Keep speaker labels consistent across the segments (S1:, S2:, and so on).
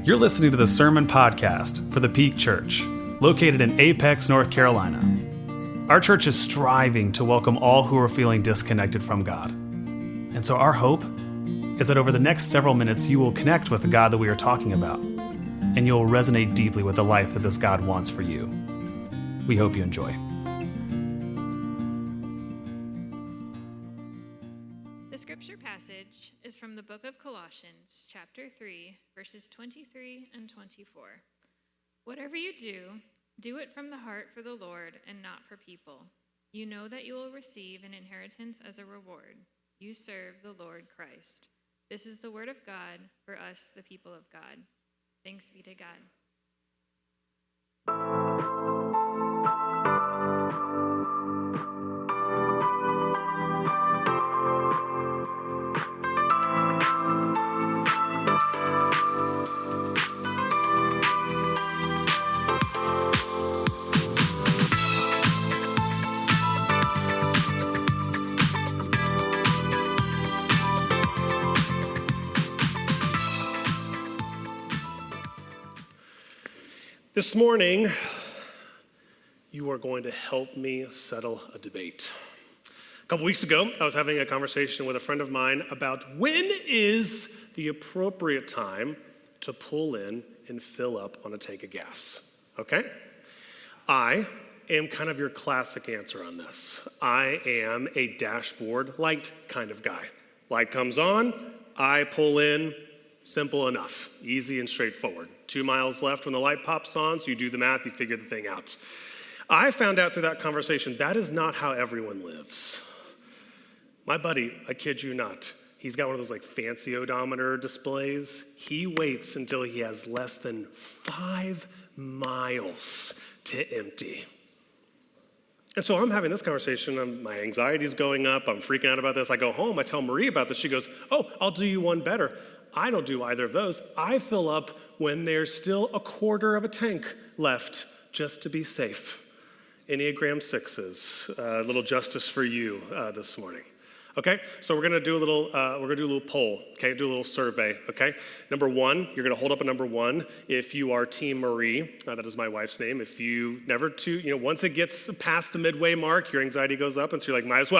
S1: You're listening to the Sermon Podcast for the Peak Church, located in Apex, North Carolina. Our church is striving to welcome all who are feeling disconnected from God. And so our hope is that over the next several minutes, you will connect with the God that we are talking about, and you'll resonate deeply with the life that this God wants for you. We hope you enjoy.
S2: The scripture passage is from the book of Colossians, chapter 3, verses 23 and 24. Whatever you do, do it from the heart for the Lord and not for people. You know that you will receive an inheritance as a reward. You serve the Lord Christ. This is the word of God for us, the people of God. Thanks be to God.
S3: This morning, you are going to help me settle a debate. A couple weeks ago, I was having a conversation with a friend of mine about when is the appropriate time to pull in and fill up on a tank of gas, okay? I am kind of your classic answer on this. I am a dashboard light kind of guy. Light comes on, I pull in, simple enough, easy and straightforward. 2 miles left when the light pops on, so you do the math, you figure the thing out. I found out through that conversation, that is not how everyone lives. My buddy, I kid you not, he's got one of those like fancy odometer displays. He waits until he has less than 5 miles to empty. And so I'm having this conversation, my anxiety's going up, I'm freaking out about this. I go home, I tell Marie about this, she goes, oh, I'll do you one better. I don't do either of those. I fill up when there's still a quarter of a tank left, just to be safe. Enneagram 6s, a little justice for you this morning. Okay, so we're gonna do a little poll. Okay, do a little survey. Okay, number one, you're gonna hold up a number one if you are Team Marie. That is my wife's name. If you once it gets past the midway mark, your anxiety goes up, and so you're like, might as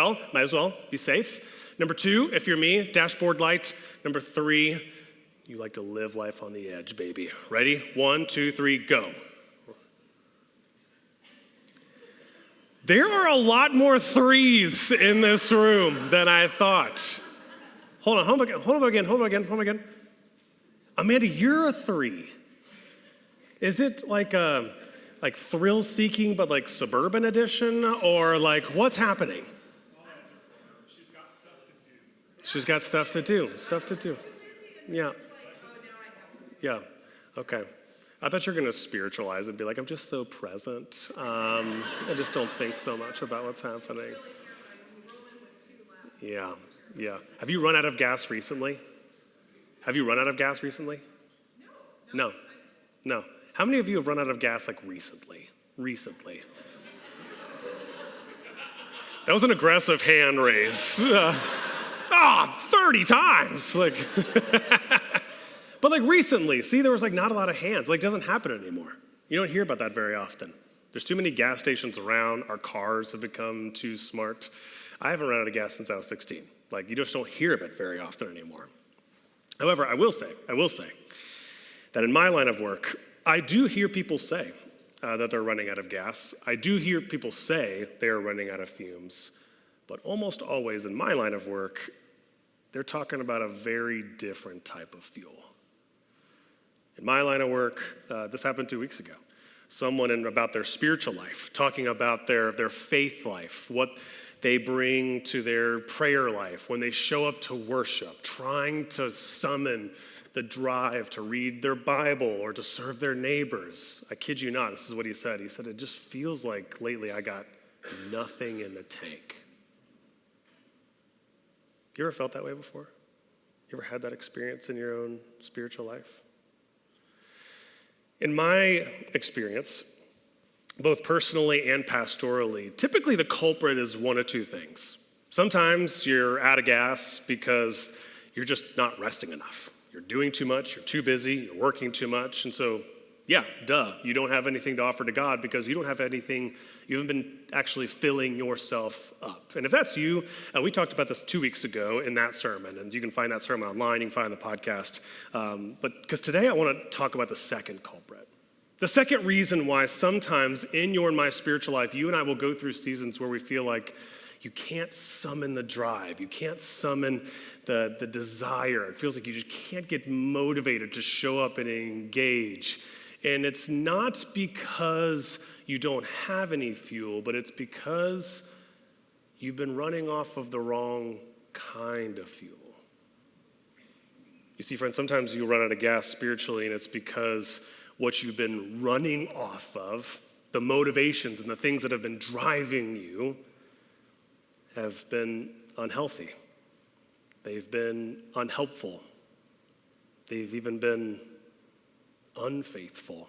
S3: well be safe. Number two, if you're me, dashboard light. Number three, you like to live life on the edge, baby. Ready? 1, 2, 3, go. There are a lot more threes in this room than I thought. Hold on again. Amanda, you're a 3. Is it like thrill-seeking but like suburban edition, or like what's happening? She's got stuff to do. Yeah. Okay. I thought you were going to spiritualize it and be like, I'm just so present. I just don't think so much about what's happening. Yeah. Have you run out of gas recently? No. How many of you have run out of gas like recently? That was an aggressive hand raise. 30 times. But like recently, see, there was like not a lot of hands. Like, doesn't happen anymore. You don't hear about that very often. There's too many gas stations around. Our cars have become too smart. I haven't run out of gas since I was 16. Like, you just don't hear of it very often anymore. However, I will say that in my line of work, I do hear people say that they're running out of gas. I do hear people say they're running out of fumes. But almost always in my line of work, they're talking about a very different type of fuel. In my line of work, this happened 2 weeks ago. Someone about their spiritual life, talking about their faith life, what they bring to their prayer life when they show up to worship, trying to summon the drive to read their Bible or to serve their neighbors. I kid you not, this is what he said. He said, it just feels like lately I got nothing in the tank. You ever felt that way before? You ever had that experience in your own spiritual life? In my experience, both personally and pastorally, typically the culprit is one of two things. Sometimes you're out of gas because you're just not resting enough. you're doing too much, you're too busy, you're working too much. And so, yeah, duh, you don't have anything to offer to God because you don't have anything, you haven't been actually filling yourself up. And if that's you, we talked about this 2 weeks ago in that sermon, and you can find that sermon online, you can find the podcast. But because today I want to talk about the second culprit. The second reason why sometimes in your and my spiritual life, you and I will go through seasons where we feel like you can't summon the drive. You can't summon the desire. It feels like you just can't get motivated to show up and engage. And it's not because you don't have any fuel, but it's because you've been running off of the wrong kind of fuel. You see, friends, sometimes you run out of gas spiritually, and it's because what you've been running off of, the motivations and the things that have been driving you, have been unhealthy. They've been unhelpful. They've even been unfaithful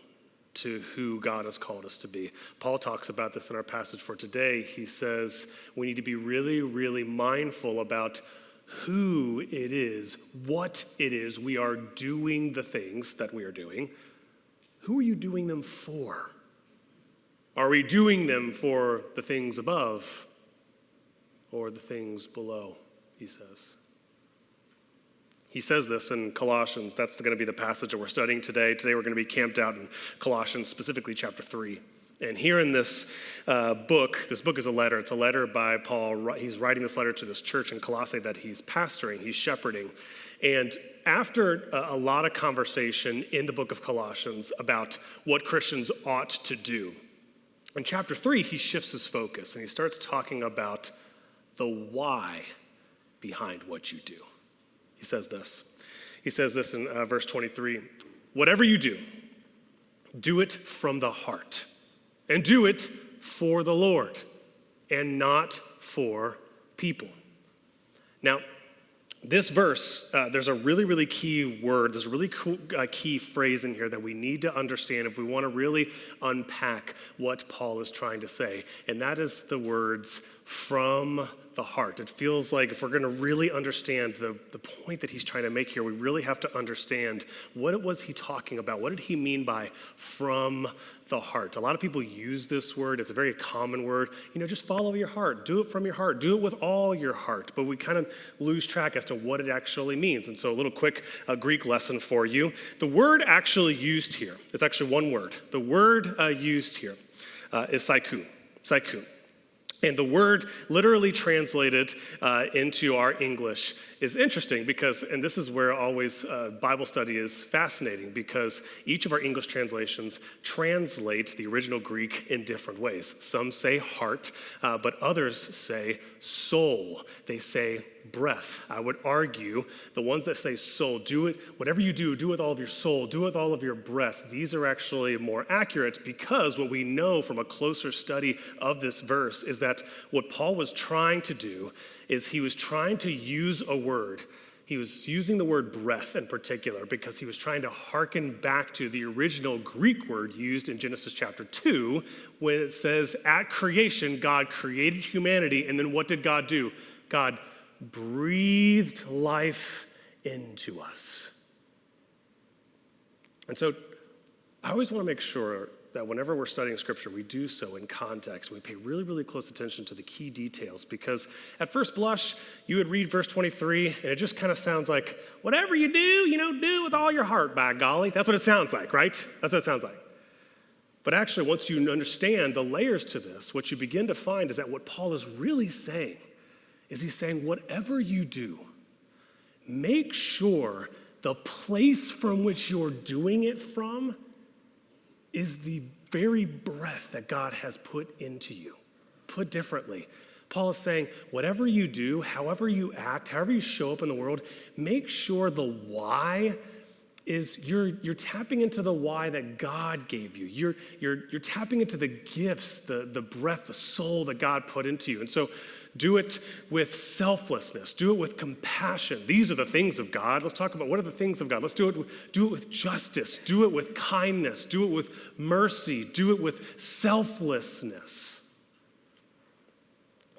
S3: to who God has called us to be. Paul talks about this in our passage for today. He says we need to be really, really mindful about who it is, what it is we are doing the things that we are doing. Who are you doing them for? Are we doing them for the things above or the things below, he says. He says this in Colossians. That's going to be the passage that we're studying today. Today we're going to be camped out in Colossians, specifically chapter 3. And here in this book is a letter. It's a letter by Paul. He's writing this letter to this church in Colossae that he's pastoring, he's shepherding. And after a lot of conversation in the book of Colossians about what Christians ought to do, in chapter 3, he shifts his focus and he starts talking about the why behind what you do. He says this. He says this in verse 23. Whatever you do, do it from the heart, and do it for the Lord, and not for people. Now, this verse, there's a really, really key word, there's a really cool, key phrase in here that we need to understand if we want to really unpack what Paul is trying to say, and that is the words from the heart. It feels like if we're going to really understand the point that he's trying to make here, we really have to understand what was he talking about? What did he mean by from the heart? A lot of people use this word. It's a very common word. Just follow your heart. Do it from your heart. Do it with all your heart. But we kind of lose track as to what it actually means. And so a little quick Greek lesson for you. The word actually used here, it's actually one word. The word used here is psyche. Psyche. And the word literally translated into our English is interesting because, and this is where always Bible study is fascinating, because each of our English translations translate the original Greek in different ways. Some say heart, but others say soul. They say breath. I would argue the ones that say soul, do it, whatever you do with all of your soul, do it with all of your breath. These are actually more accurate because what we know from a closer study of this verse is that what Paul was trying to do is he was trying to use a word. He was using the word breath in particular because he was trying to hearken back to the original Greek word used in Genesis chapter 2 when it says at creation, God created humanity, and then what did God do? God breathed life into us. And so I always want to make sure that whenever we're studying scripture, we do so in context. We pay really, really close attention to the key details, because at first blush, you would read verse 23 and it just kind of sounds like, whatever you do, do with all your heart, by golly. That's what it sounds like, right? That's what it sounds like. But actually, once you understand the layers to this, what you begin to find is that what Paul is really saying is he's saying, whatever you do, make sure the place from which you're doing it from is the very breath that God has put into you. Put differently, Paul is saying, whatever you do, however you act, however you show up in the world, make sure the why is you're tapping into the why that God gave you. You're tapping into the gifts, the breath, the soul that God put into you. And so do it with selflessness. Do it with compassion. These are the things of God. Let's talk about what are the things of God. Let's do it with justice. Do it with kindness. Do it with mercy. Do it with selflessness.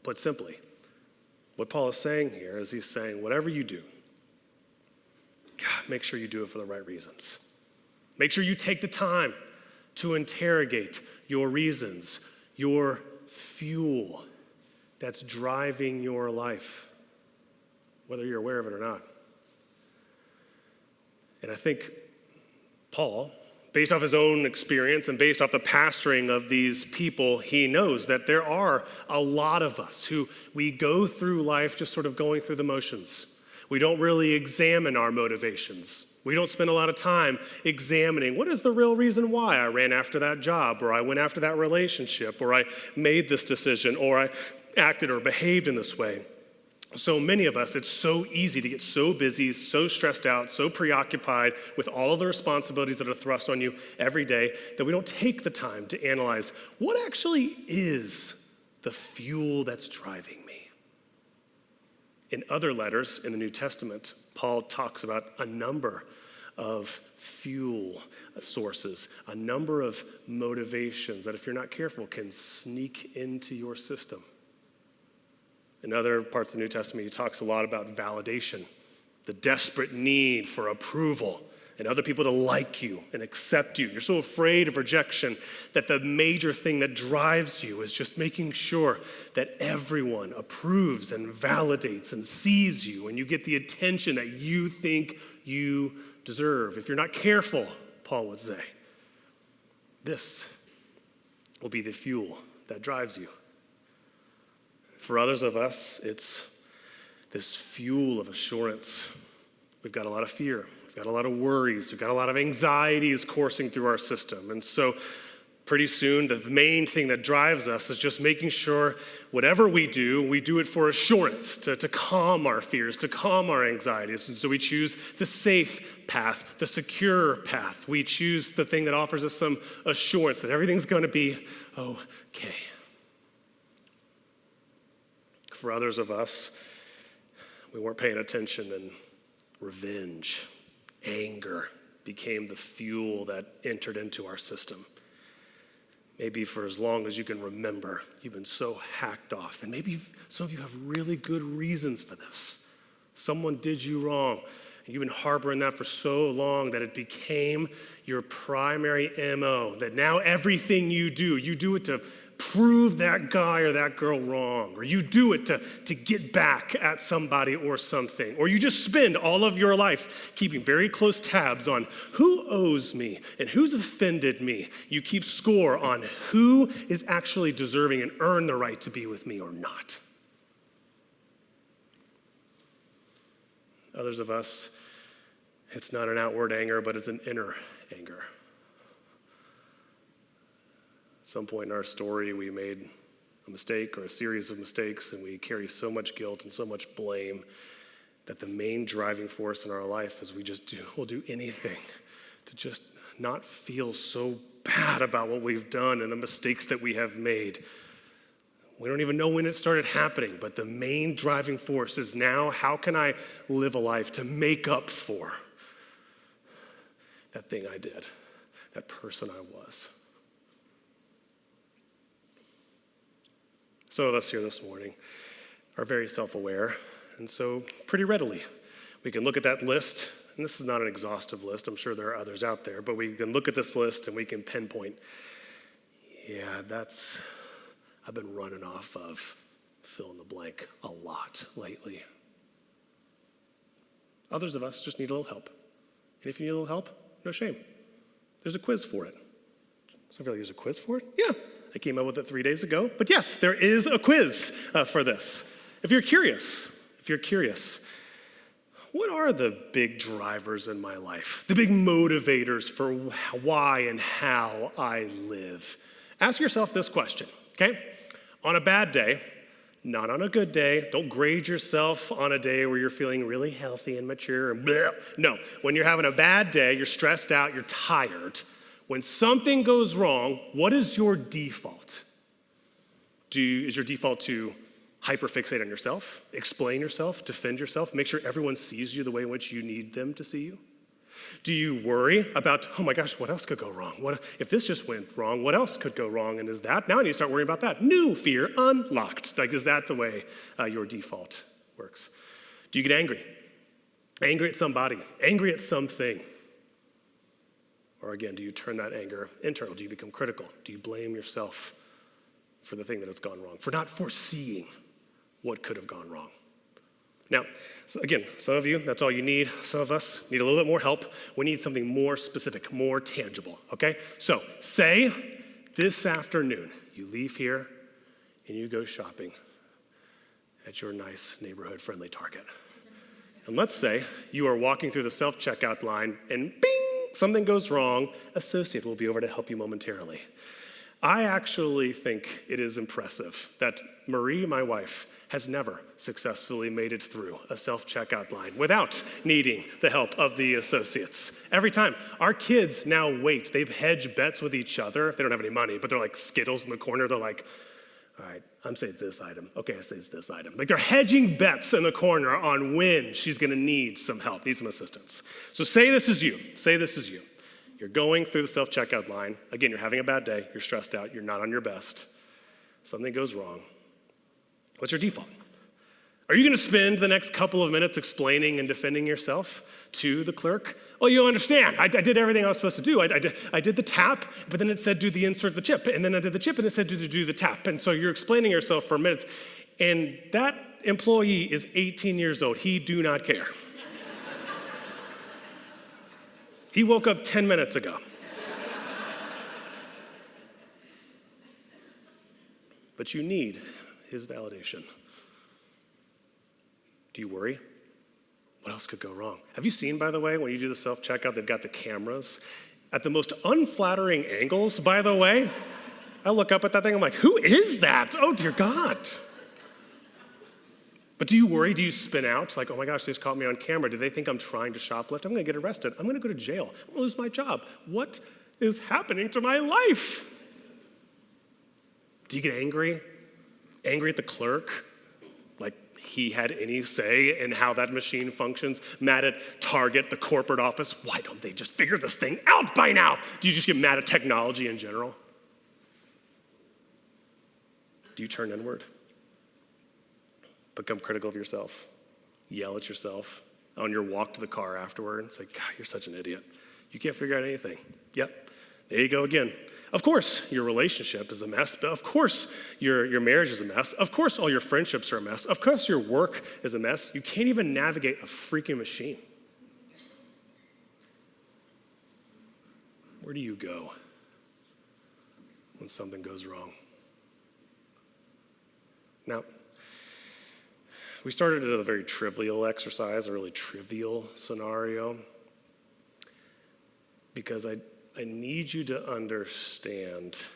S3: Put simply, what Paul is saying here is he's saying, whatever you do, God, make sure you do it for the right reasons. Make sure you take the time to interrogate your reasons, your fuel that's driving your life, whether you're aware of it or not. And I think Paul, based off his own experience and based off the pastoring of these people, he knows that there are a lot of us who we go through life just sort of going through the motions. We don't really examine our motivations. We don't spend a lot of time examining what is the real reason why I ran after that job, or I went after that relationship, or I made this decision, or I acted or behaved in this way. So many of us, it's so easy to get so busy, so stressed out, so preoccupied with all of the responsibilities that are thrust on you every day that we don't take the time to analyze what actually is the fuel that's driving me. In other letters in the New Testament, Paul talks about a number of fuel sources, a number of motivations that if you're not careful can sneak into your system. In other parts of the New Testament, he talks a lot about validation, the desperate need for approval and other people to like you and accept you. You're so afraid of rejection that the major thing that drives you is just making sure that everyone approves and validates and sees you and you get the attention that you think you deserve. If you're not careful, Paul would say, this will be the fuel that drives you. For others of us, it's this fuel of assurance. We've got a lot of fear. We've got a lot of worries. We've got a lot of anxieties coursing through our system. And so pretty soon, the main thing that drives us is just making sure whatever we do it for assurance, to calm our fears, to calm our anxieties. And so we choose the safe path, the secure path. We choose the thing that offers us some assurance that everything's going to be okay. For others of us, we weren't paying attention, and revenge, anger became the fuel that entered into our system. Maybe for as long as you can remember, you've been so hacked off. And maybe some of you have really good reasons for this. Someone did you wrong, and you've been harboring that for so long that it became your primary MO, that now everything you do it to prove that guy or that girl wrong, or you do it to get back at somebody or something, or you just spend all of your life keeping very close tabs on who owes me and who's offended me. You keep score on who is actually deserving and earned the right to be with me or not. Others of us, it's not an outward anger, but it's an inner anger. At some point in our story, we made a mistake or a series of mistakes, and we carry so much guilt and so much blame that the main driving force in our life is we'll do anything to just not feel so bad about what we've done and the mistakes that we have made. We don't even know when it started happening, but the main driving force is now, how can I live a life to make up for that thing I did, that person I was? Some of us here this morning are very self-aware, and so pretty readily we can look at that list, and this is not an exhaustive list, I'm sure there are others out there, but we can look at this list and we can pinpoint, I've been running off of fill in the blank a lot lately. Others of us just need a little help. And if you need a little help, no shame. There's a quiz for it. So I feel like there's a quiz for it? Yeah. I came up with it 3 days ago. But yes, there is a quiz for this. If you're curious, what are the big drivers in my life? The big motivators for why and how I live? Ask yourself this question, okay? On a bad day, not on a good day. Don't grade yourself on a day where you're feeling really healthy and mature. And bleh. No, when you're having a bad day, you're stressed out, you're tired. When something goes wrong, what is your default? Is your default to hyperfixate on yourself, explain yourself, defend yourself, make sure everyone sees you the way in which you need them to see you? Do you worry about, oh my gosh, what else could go wrong? What if this just went wrong, what else could go wrong? And now I need to start worrying about that. New fear unlocked. Is that the way your default works? Do you get angry? Angry at somebody, angry at something. Or again, do you turn that anger internal? Do you become critical? Do you blame yourself for the thing that has gone wrong, for not foreseeing what could have gone wrong? Now, so again, some of you, that's all you need. Some of us need a little bit more help. We need something more specific, more tangible, okay? So say this afternoon, you leave here and you go shopping at your nice neighborhood-friendly Target. And let's say you are walking through the self-checkout line and bing, something goes wrong. Associate will be over to help you momentarily. I actually think it is impressive that Marie, my wife, has never successfully made it through a self-checkout line without needing the help of the associates. Every time. Our kids now wait. They've hedged bets with each other. They don't have any money, but they're like Skittles in the corner. They're like, all right, I'm saying it's this item. Okay, I say it's this item. Like they're hedging bets in the corner on when she's going to need some help, need some assistance. So say this is you. Say this is you. You're going through the self-checkout line. Again, you're having a bad day. You're stressed out. You're not on your best. Something goes wrong. What's your default? Are you going to spend the next couple of minutes explaining and defending yourself to the clerk? Oh, you understand. I did everything I was supposed to do. I did the tap, but then it said do the insert the chip. And then I did the chip, and it said do the tap. And so you're explaining yourself for minutes. And that employee is 18 years old. He do not care. He woke up 10 minutes ago. But you need his validation. Do you worry? What else could go wrong? Have you seen, by the way, when you do the self-checkout, they've got the cameras at the most unflattering angles, by the way? I look up at that thing, I'm like, who is that? Oh, dear God. But do you worry? Do you spin out? Like, oh my gosh, they just caught me on camera. Do they think I'm trying to shoplift? I'm going to get arrested. I'm going to go to jail. I'm going to lose my job. What is happening to my life? Do you get angry? Angry at the clerk? Like he had any say in how that machine functions? Mad at Target, the corporate office? Why don't they just figure this thing out by now? Do you just get mad at technology in general? Do you turn inward? Become critical of yourself? Yell at yourself on your walk to the car afterward? It's like, God, you're such an idiot. You can't figure out anything. Yep, there you go again. Of course, your relationship is a mess. But of course, your marriage is a mess. Of course, all your friendships are a mess. Of course, your work is a mess. You can't even navigate a freaking machine. Where do you go when something goes wrong? Now, we started at a very trivial exercise, a really trivial scenario, because I need you to understand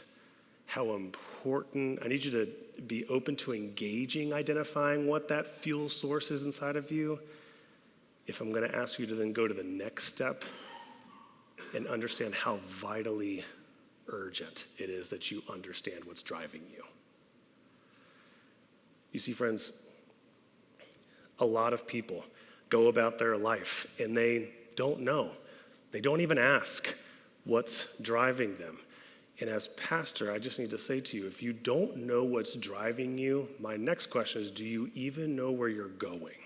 S3: how important, I need you to be open to engaging, identifying what that fuel source is inside of you, if I'm going to ask you to then go to the next step and understand how vitally urgent it is that you understand what's driving you. You see, friends, a lot of people go about their life and they don't know. They don't even ask what's driving them. And as pastor, I just need to say to you, if you don't know what's driving you, my next question is, do you even know where you're going?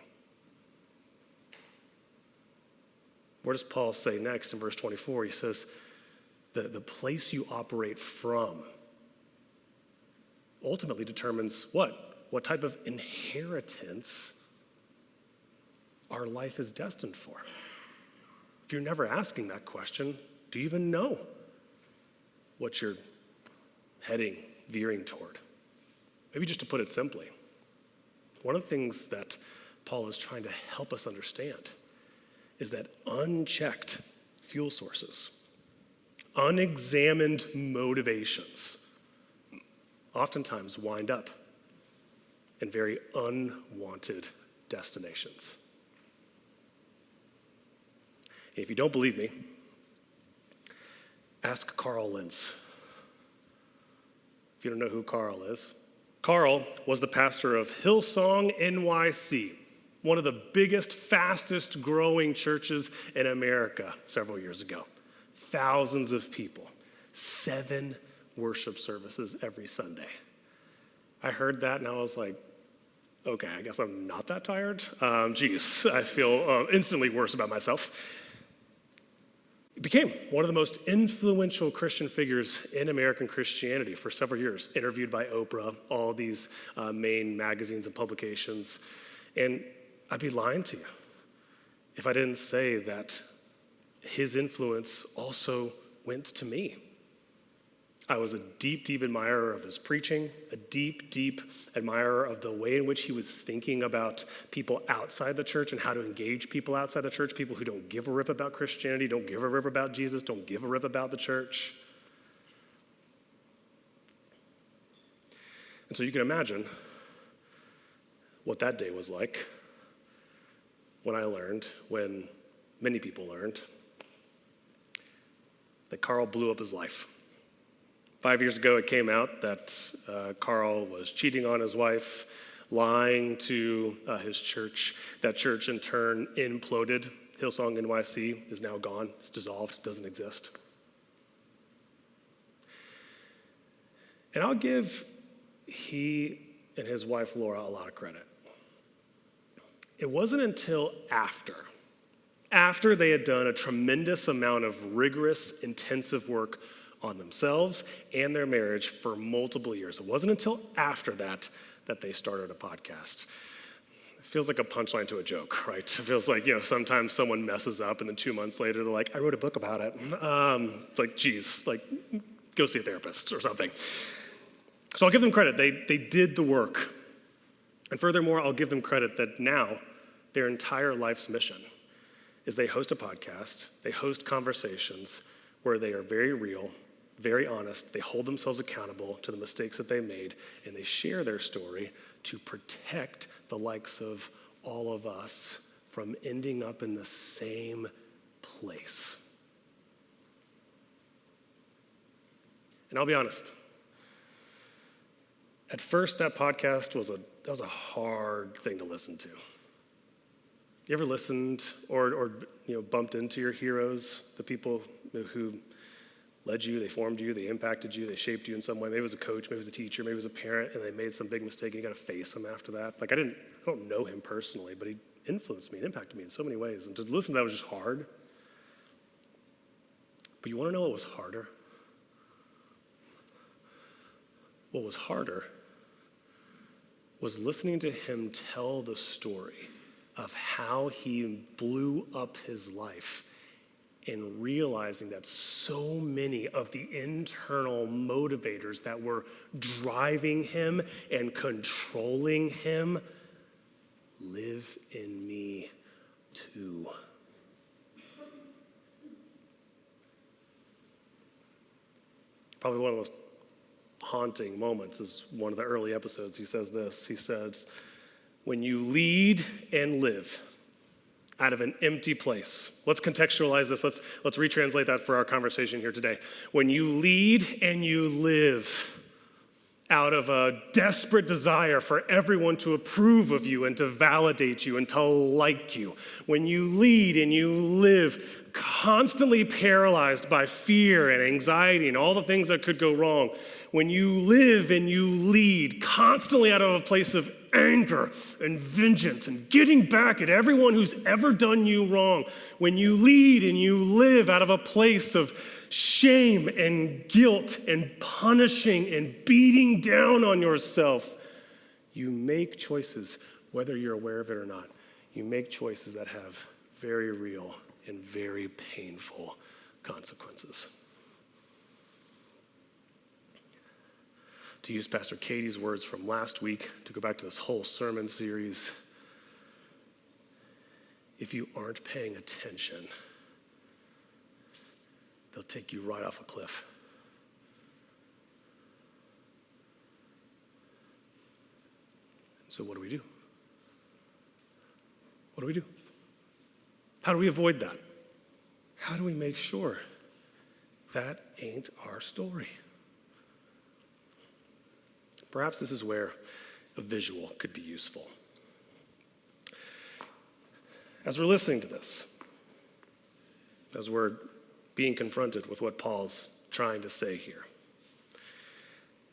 S3: What does Paul say next in verse 24? He says, the place you operate from ultimately determines what? What type of inheritance our life is destined for. If you're never asking that question, do you even know what you're veering toward? Maybe just to put it simply, one of the things that Paul is trying to help us understand is that unchecked fuel sources, unexamined motivations, oftentimes wind up in very unwanted destinations. If you don't believe me, ask Carl Lentz. If you don't know who Carl is, Carl was the pastor of Hillsong NYC, one of the biggest, fastest growing churches in America several years ago. Thousands of people, 7 worship services every Sunday. I heard that and I was like, okay, I guess I'm not that tired. Geez, I feel instantly worse about myself. He became one of the most influential Christian figures in American Christianity for several years, interviewed by Oprah, all these main magazines and publications. And I'd be lying to you if I didn't say that his influence also went to me. I was a deep, deep admirer of his preaching, a deep, deep admirer of the way in which he was thinking about people outside the church and how to engage people outside the church, people who don't give a rip about Christianity, don't give a rip about Jesus, don't give a rip about the church. And so you can imagine what that day was like when many people learned, that Carl blew up his life. 5 years ago, it came out that Carl was cheating on his wife, lying to his church. That church, in turn, imploded. Hillsong NYC is now gone. It's dissolved. It doesn't exist. And I'll give he and his wife, Laura, a lot of credit. It wasn't until after they had done a tremendous amount of rigorous, intensive work on themselves and their marriage for multiple years. It wasn't until after that they started a podcast. It feels like a punchline to a joke, right? It feels like, sometimes someone messes up and then 2 months later they're like, I wrote a book about it. Geez, go see a therapist or something. So I'll give them credit. They did the work. And furthermore, I'll give them credit that now their entire life's mission is they host a podcast, they host conversations where they are very real, very honest, they hold themselves accountable to the mistakes that they made, and they share their story to protect the likes of all of us from ending up in the same place. And I'll be honest, at first that podcast was a hard thing to listen to. You ever listened or bumped into your heroes, the people who led you, they formed you, they impacted you, they shaped you in some way? Maybe it was a coach, maybe it was a teacher, maybe it was a parent, and they made some big mistake and you got to face them after that. I don't know him personally, but he influenced me and impacted me in so many ways. And to listen to that was just hard. But you want to know what was harder? What was harder was listening to him tell the story of how he blew up his life and realizing that so many of the internal motivators that were driving him and controlling him live in me too. Probably one of the most haunting moments is one of the early episodes. He says this, he says, when you lead and live out of an empty place. Let's contextualize this. Let's retranslate that for our conversation here today. When you lead and you live out of a desperate desire for everyone to approve of you and to validate you and to like you. When you lead and you live constantly paralyzed by fear and anxiety and all the things that could go wrong. When you live and you lead constantly out of a place of anger and vengeance and getting back at everyone who's ever done you wrong. When you lead and you live out of a place of shame and guilt and punishing and beating down on yourself, you make choices, whether you're aware of it or not. You make choices that have very real and very painful consequences. To use Pastor Katie's words from last week, to go back to this whole sermon series, if you aren't paying attention, they'll take you right off a cliff. So what do we do? What do we do? How do we avoid that? How do we make sure that ain't our story? Perhaps this is where a visual could be useful. As we're listening to this, as we're being confronted with what Paul's trying to say here,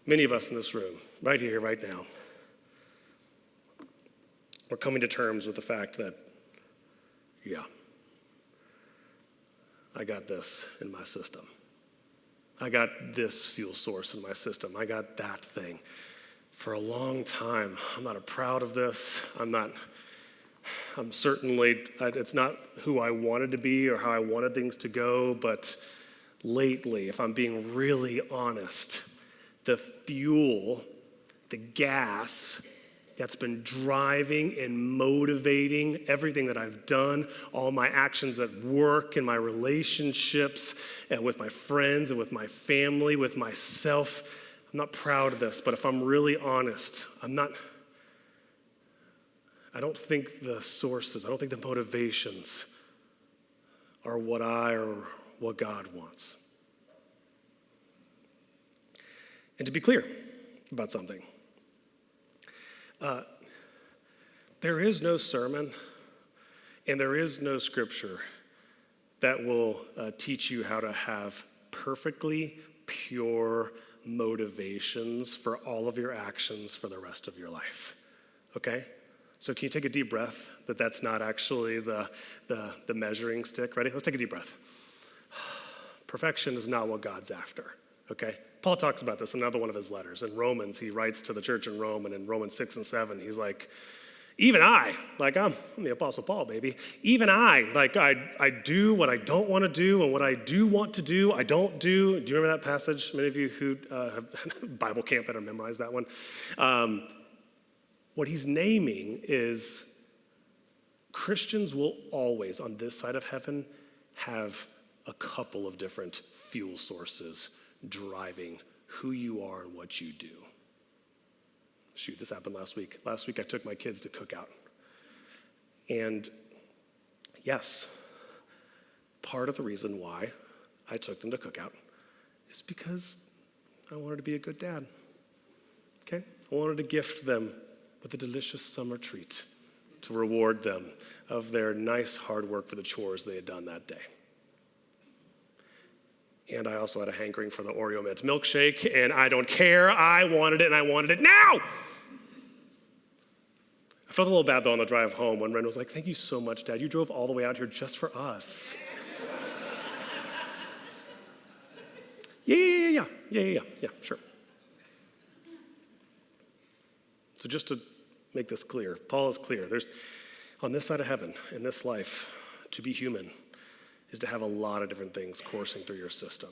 S3: many of us in this room, right here, right now, we're coming to terms with the fact that, yeah, I got this in my system. I got this fuel source in my system. I got that thing. For a long time, I'm not proud of this. It's not who I wanted to be or how I wanted things to go, but lately, if I'm being really honest, the fuel, the gas that's been driving and motivating everything that I've done, all my actions at work and my relationships and with my friends and with my family, with myself, I'm not proud of this, but if I'm really honest, I don't think the sources, I don't think the motivations are what I or what God wants. And to be clear about something, there is no sermon and there is no scripture that will teach you how to have perfectly pure motivations for all of your actions for the rest of your life, okay? So can you take a deep breath that that's not actually the measuring stick? Ready? Let's take a deep breath. Perfection is not what God's after, okay? Paul talks about this in another one of his letters. In Romans, he writes to the church in Rome, and in Romans 6 and 7, he's like, even I, like I'm the Apostle Paul, baby. Even I, like I do what I don't want to do, and what I do want to do, I don't do. Do you remember that passage? Many of you who have Bible camp better memorize that one. What he's naming is Christians will always, on this side of heaven, have a couple of different fuel sources driving who you are and what you do. Shoot, this happened last week. Last week I took my kids to cookout. And yes, part of the reason why I took them to cookout is because I wanted to be a good dad. Okay? I wanted to gift them with a delicious summer treat to reward them of their nice hard work for the chores they had done that day. And I also had a hankering for the Oreo Mint milkshake, and I don't care. I wanted it, and I wanted it now! I felt a little bad, though, on the drive home when Ren was like, thank you so much, Dad. You drove all the way out here just for us. Yeah, sure. So just to make this clear, Paul is clear. There's, on this side of heaven, in this life, to be human is to have a lot of different things coursing through your system.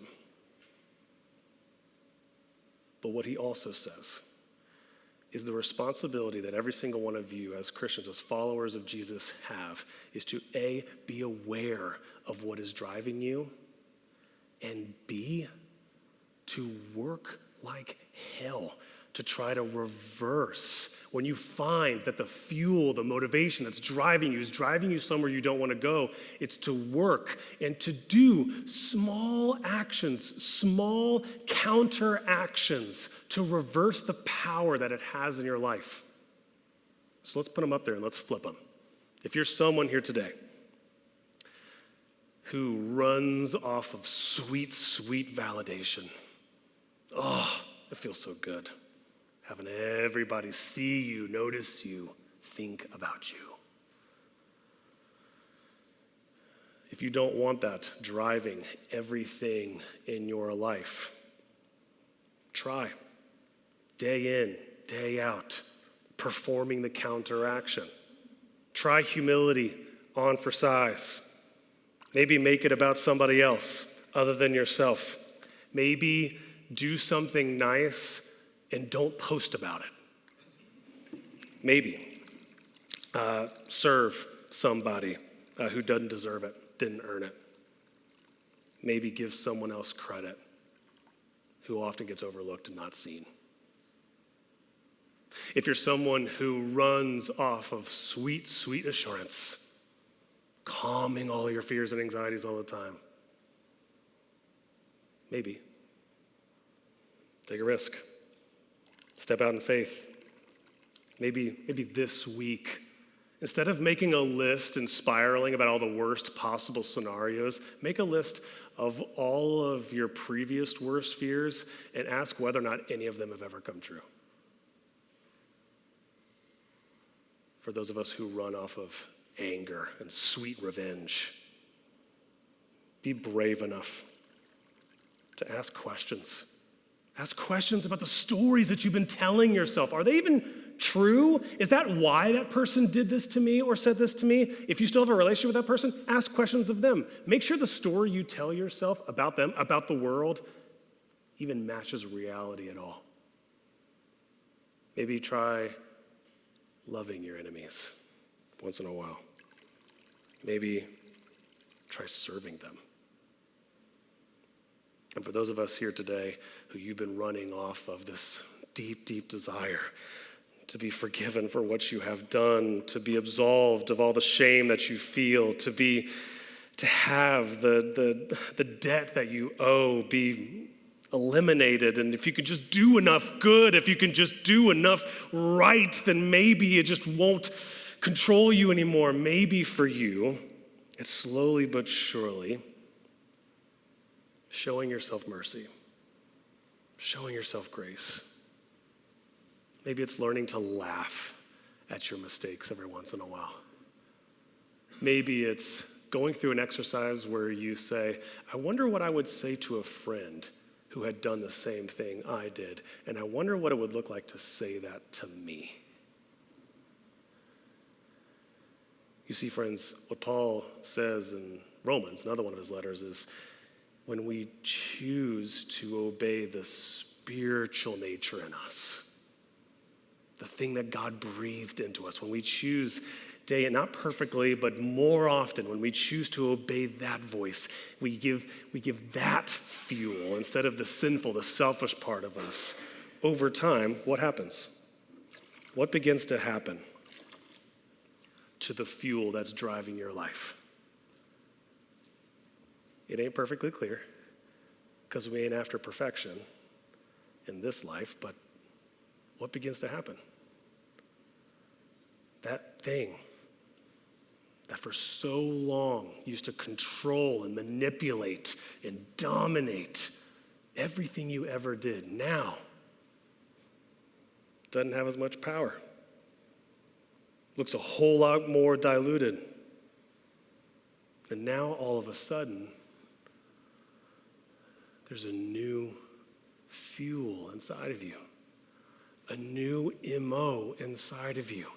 S3: But what he also says is the responsibility that every single one of you as Christians, as followers of Jesus have, is to A, be aware of what is driving you, and B, to work like hell to try to reverse when you find that the fuel, the motivation that's driving you is driving you somewhere you don't want to go. It's to work and to do small actions, small counteractions to reverse the power that it has in your life. So let's put them up there and let's flip them. If you're someone here today who runs off of sweet, sweet validation, oh, it feels so good. Having everybody see you, notice you, think about you. If you don't want that driving everything in your life, try day in, day out, performing the counteraction. Try humility on for size. Maybe make it about somebody else other than yourself. Maybe do something nice and don't post about it. Maybe serve somebody who doesn't deserve it, didn't earn it. Maybe give someone else credit who often gets overlooked and not seen. If you're someone who runs off of sweet, sweet assurance, calming all your fears and anxieties all the time, maybe take a risk. Step out in faith. Maybe this week, instead of making a list and spiraling about all the worst possible scenarios, make a list of all of your previous worst fears and ask whether or not any of them have ever come true. for those of us who run off of anger and sweet revenge. Be brave enough to ask questions. Ask questions about the stories that you've been telling yourself. Are they even true? Is that why that person did this to me or said this to me? If you still have a relationship with that person, ask questions of them. Make sure the story you tell yourself about them, about the world, even matches reality at all. Maybe try loving your enemies once in a while. Maybe try serving them. And for those of us here today who you've been running off of this deep, deep desire to be forgiven for what you have done, to be absolved of all the shame that you feel, to have the debt that you owe be eliminated. And if you can just do enough good, if you can just do enough right, then maybe it just won't control you anymore. Maybe for you, it's slowly but surely showing yourself mercy, showing yourself grace. Maybe it's learning to laugh at your mistakes every once in a while. Maybe it's going through an exercise where you say, I wonder what I would say to a friend who had done the same thing I did, and I wonder what it would look like to say that to me. You see, friends, what Paul says in Romans, another one of his letters, is when we choose to obey the spiritual nature in us, the thing that God breathed into us, when we choose day and not perfectly, but more often, when we choose to obey that voice, we give that fuel instead of the sinful, the selfish part of us. Over time, what happens? What begins to happen to the fuel that's driving your life? It ain't perfectly clear because we ain't after perfection in this life, but what begins to happen? That thing that for so long used to control and manipulate and dominate everything you ever did, now doesn't have as much power. Looks a whole lot more diluted. And now all of a sudden, there's a new fuel inside of you, a new MO inside of you,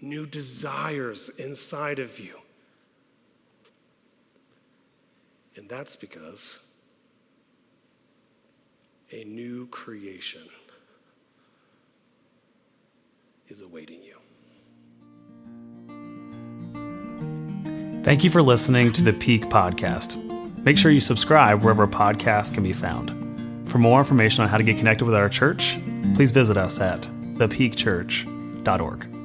S3: new desires inside of you. And that's because a new creation is awaiting you.
S1: Thank you for listening to the Peak Podcast. Make sure you subscribe wherever podcasts can be found. For more information on how to get connected with our church, please visit us at thepeakchurch.org.